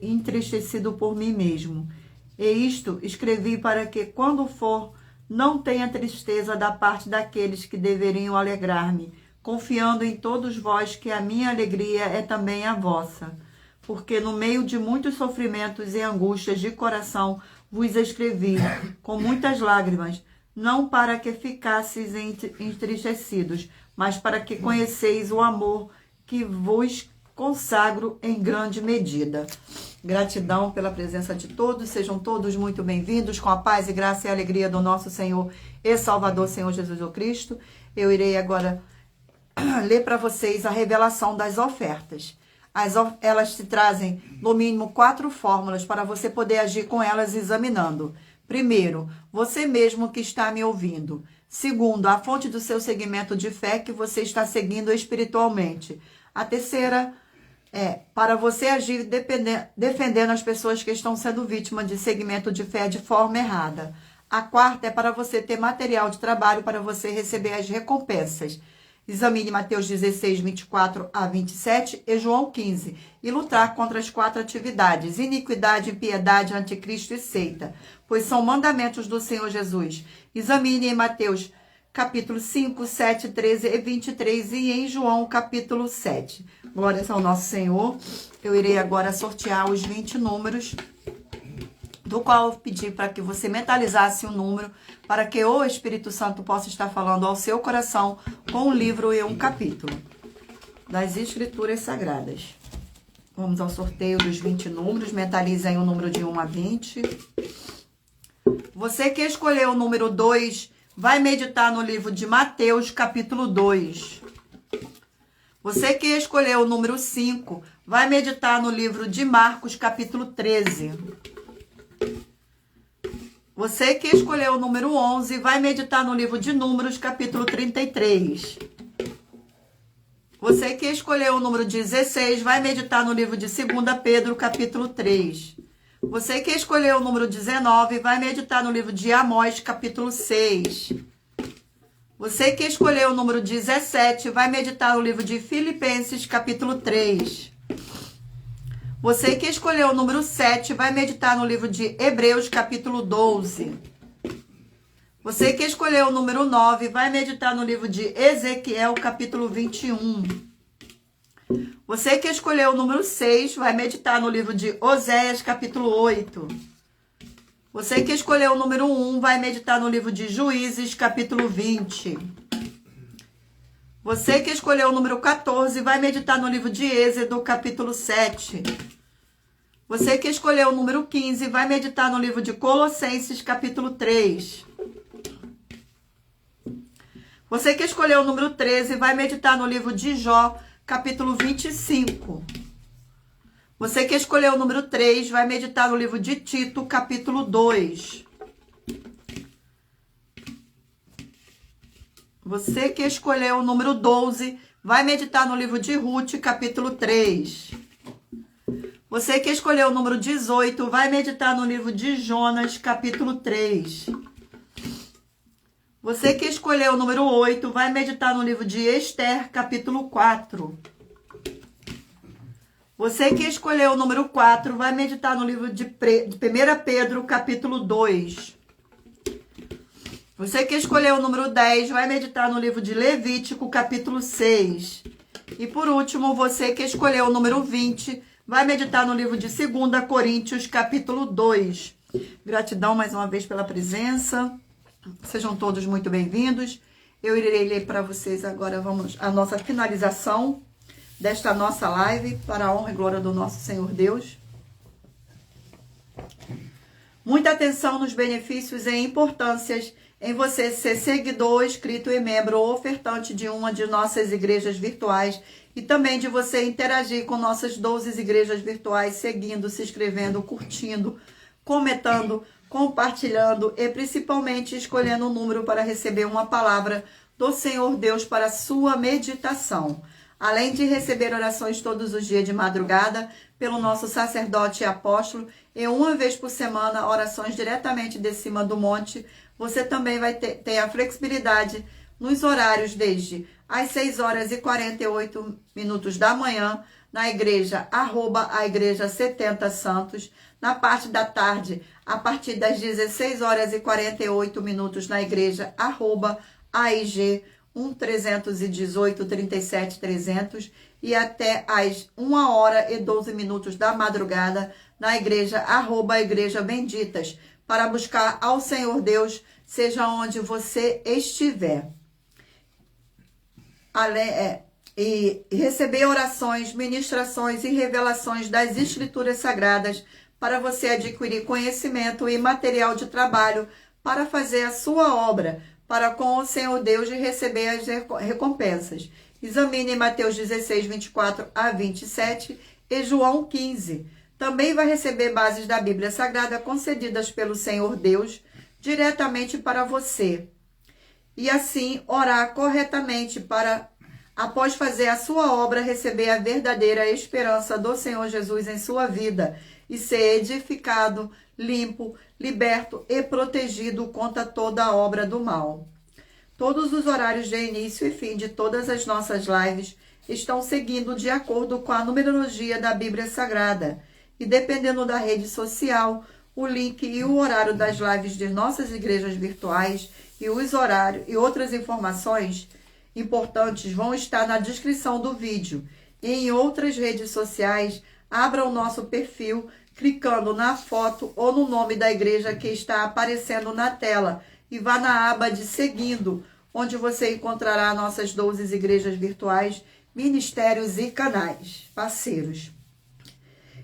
entristecido por mim mesmo? E isto escrevi para que, quando for, não tenha tristeza da parte daqueles que deveriam alegrar-me, confiando em todos vós que a minha alegria é também a vossa. Porque no meio de muitos sofrimentos e angústias de coração vos escrevi, com muitas lágrimas, não para que ficasseis entristecidos, mas para que conheceis o amor que vos consagro em grande medida. Gratidão pela presença de todos, sejam todos muito bem-vindos, com a paz e graça e alegria do nosso Senhor e Salvador, Senhor Jesus Cristo. Eu irei agora ler para vocês a revelação das ofertas. Elas te trazem, no mínimo, 4 fórmulas para você poder agir com elas examinando. Primeiro, você mesmo que está me ouvindo. Segundo, a fonte do seu segmento de fé que você está seguindo espiritualmente. A terceira é para você agir defendendo as pessoas que estão sendo vítimas de segmento de fé de forma errada. A quarta é para você ter material de trabalho para você receber as recompensas. Examine Mateus 16, 24 a 27 e João 15 e lutar contra as 4 atividades: iniquidade, impiedade, anticristo e seita, pois são mandamentos do Senhor Jesus. Examine em Mateus capítulo 5, 7, 13 e 23 e em João capítulo 7. Glórias ao nosso Senhor. Eu irei agora sortear os 20 números, do qual eu pedi para que você mentalizasse o número, para que o Espírito Santo possa estar falando ao seu coração com um livro e um capítulo das Escrituras Sagradas. Vamos ao sorteio dos 20 números, mentalize aí o número de 1 a 20. Você que escolheu o número 2, vai meditar no livro de Mateus, capítulo 2. Você que escolheu o número 5, vai meditar no livro de Marcos, capítulo 13. Você que escolheu o número 11, vai meditar no livro de Números, capítulo 33. Você que escolheu o número 16, vai meditar no livro de 2 Pedro, capítulo 3. Você que escolheu o número 19, vai meditar no livro de Amós, capítulo 6. Você que escolheu o número 17, vai meditar no livro de Filipenses, capítulo 3. Você que escolheu o número 7 vai meditar no livro de Hebreus, capítulo 12. Você que escolheu o número 9 vai meditar no livro de Ezequiel, capítulo 21. Você que escolheu o número 6 vai meditar no livro de Oséias, capítulo 8. Você que escolheu o número 1 vai meditar no livro de Juízes, capítulo 20. Você que escolheu o número 14 vai meditar no livro de Êxodo, capítulo 7. Você que escolheu o número 15 vai meditar no livro de Colossenses, capítulo 3. Você que escolheu o número 13 vai meditar no livro de Jó, capítulo 25. Você que escolheu o número 3 vai meditar no livro de Tito, capítulo 2. Você que escolheu o número 12 vai meditar no livro de Ruth, capítulo 3. Você que escolheu o número 18 vai meditar no livro de Jonas, capítulo 3. Você que escolheu o número 8 vai meditar no livro de Esther, capítulo 4. Você que escolheu o número 4 vai meditar no livro de 1 Pedro, capítulo 2. Você que escolheu o número 10 vai meditar no livro de Levítico, capítulo 6. E por último, você que escolheu o número 20 vai meditar no livro de 2 Coríntios, capítulo 2. Gratidão mais uma vez pela presença. Sejam todos muito bem-vindos. Eu irei ler para vocês agora a nossa finalização desta nossa live, para a honra e glória do nosso Senhor Deus. Muita atenção nos benefícios e importâncias em você ser seguidor, inscrito e membro ou ofertante de uma de nossas igrejas virtuais e também de você interagir com nossas 12 igrejas virtuais, seguindo, se inscrevendo, curtindo, comentando, compartilhando e principalmente escolhendo um número para receber uma palavra do Senhor Deus para a sua meditação. Além de receber orações todos os dias de madrugada pelo nosso sacerdote e apóstolo e uma vez por semana orações diretamente de cima do monte, você também vai ter a flexibilidade nos horários desde às 6h48 da manhã na igreja @a igreja 70 Santos, na parte da tarde a partir das 16h48 na igreja @aig 1318 37 300 e até às 1h12 da madrugada na igreja @igreja benditas, para buscar ao Senhor Deus, seja onde você estiver. E receber orações, ministrações e revelações das Escrituras Sagradas para você adquirir conhecimento e material de trabalho para fazer a sua obra para com o Senhor Deus e receber as recompensas. Examine Mateus 16, 24 a 27 e João 15. Também vai receber bases da Bíblia Sagrada concedidas pelo Senhor Deus diretamente para você. E assim orar corretamente para, após fazer a sua obra, receber a verdadeira esperança do Senhor Jesus em sua vida e ser edificado, limpo, liberto e protegido contra toda a obra do mal. Todos os horários de início e fim de todas as nossas lives estão seguindo de acordo com a numerologia da Bíblia Sagrada. E dependendo da rede social, o link e o horário das lives de nossas igrejas virtuais e os horários e outras informações importantes vão estar na descrição do vídeo. E em outras redes sociais, abra o nosso perfil clicando na foto ou no nome da igreja que está aparecendo na tela e vá na aba de seguindo, onde você encontrará nossas 12 igrejas virtuais, ministérios e canais parceiros.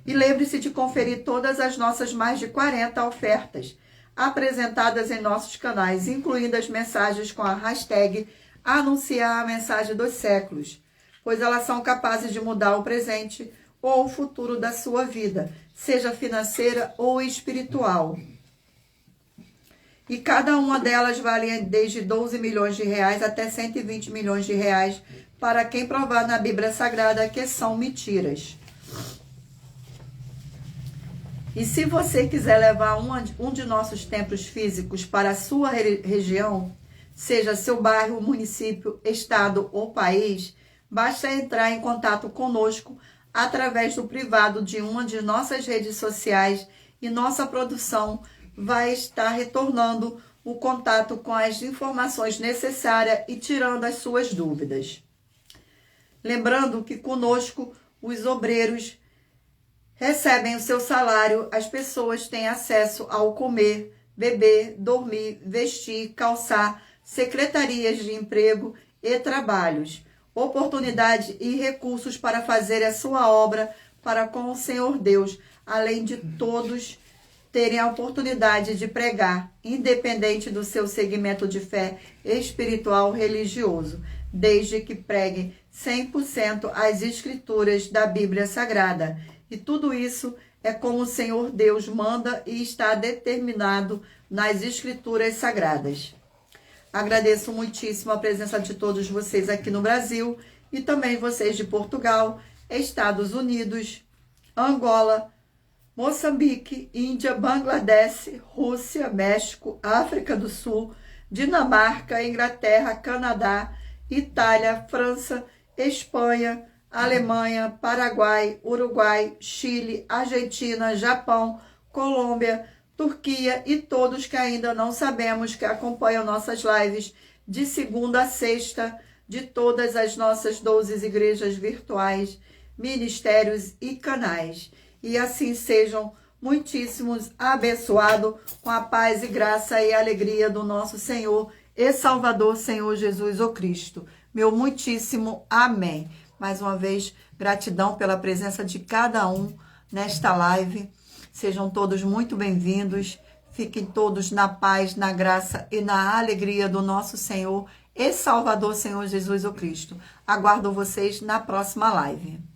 E lembre-se de conferir todas as nossas mais de 40 ofertas apresentadas em nossos canais, incluindo as mensagens com a hashtag Anunciar a Mensagem dos Séculos, pois elas são capazes de mudar o presente ou o futuro da sua vida, seja financeira ou espiritual. E cada uma delas vale desde 12 milhões de reais até 120 milhões de reais para quem provar na Bíblia Sagrada que são mentiras. E se você quiser levar um de nossos templos físicos para a sua região, seja seu bairro, município, estado ou país, basta entrar em contato conosco através do privado de uma de nossas redes sociais e nossa produção vai estar retornando o contato com as informações necessárias e tirando as suas dúvidas. Lembrando que conosco os obreiros recebem o seu salário, as pessoas têm acesso ao comer, beber, dormir, vestir, calçar, secretarias de emprego e trabalhos, oportunidade e recursos para fazer a sua obra para com o Senhor Deus, além de todos terem a oportunidade de pregar, independente do seu segmento de fé espiritual religioso, desde que preguem 100% as escrituras da Bíblia Sagrada. E tudo isso é como o Senhor Deus manda e está determinado nas escrituras sagradas. Agradeço muitíssimo a presença de todos vocês aqui no Brasil e também vocês de Portugal, Estados Unidos, Angola, Moçambique, Índia, Bangladesh, Rússia, México, África do Sul, Dinamarca, Inglaterra, Canadá, Itália, França, Espanha, Alemanha, Paraguai, Uruguai, Chile, Argentina, Japão, Colômbia, Turquia e todos que ainda não sabemos que acompanham nossas lives de segunda a sexta de todas as nossas 12 igrejas virtuais, ministérios e canais. E assim sejam muitíssimos abençoados com a paz e graça e alegria do nosso Senhor e Salvador, Senhor Jesus o Cristo. Meu muitíssimo amém. Mais uma vez, gratidão pela presença de cada um nesta live. Sejam todos muito bem-vindos. Fiquem todos na paz, na graça e na alegria do nosso Senhor e Salvador, Senhor Jesus o Cristo. Aguardo vocês na próxima live.